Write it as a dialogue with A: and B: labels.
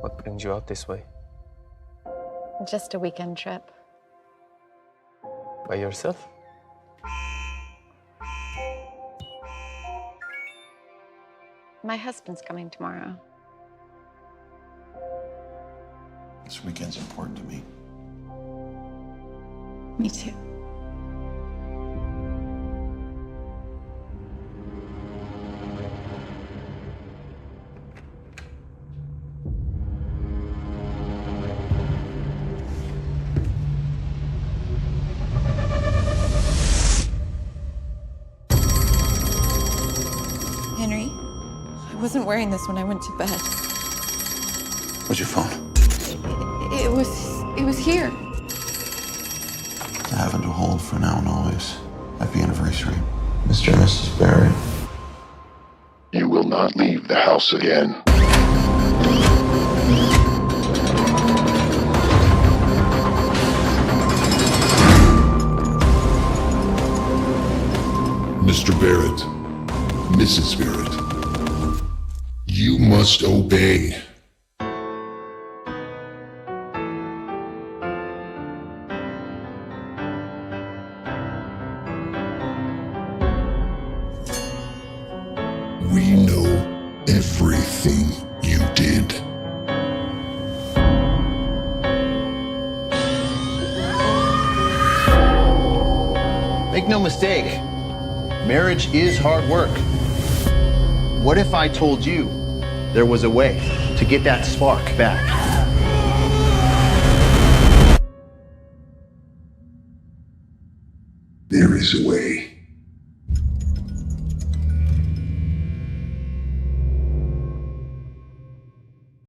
A: What brings you out this way?
B: Just a weekend trip.
A: By yourself?
B: My husband's coming tomorrow.
C: This weekend's important to me.
B: Me too.
D: Henry, I wasn't wearing this when I went to bed.
C: Where's your phone?
D: It was here.
C: I have it to hold for now and always. Happy anniversary, Mr. and Mrs. Barrett.
E: You will not leave the house again. Mr. Barrett, Mrs. Barrett, you must obey. We know everything you did.
F: Make no mistake, marriage is hard work. What if I told you there was a way to get that spark back?
E: There is a way.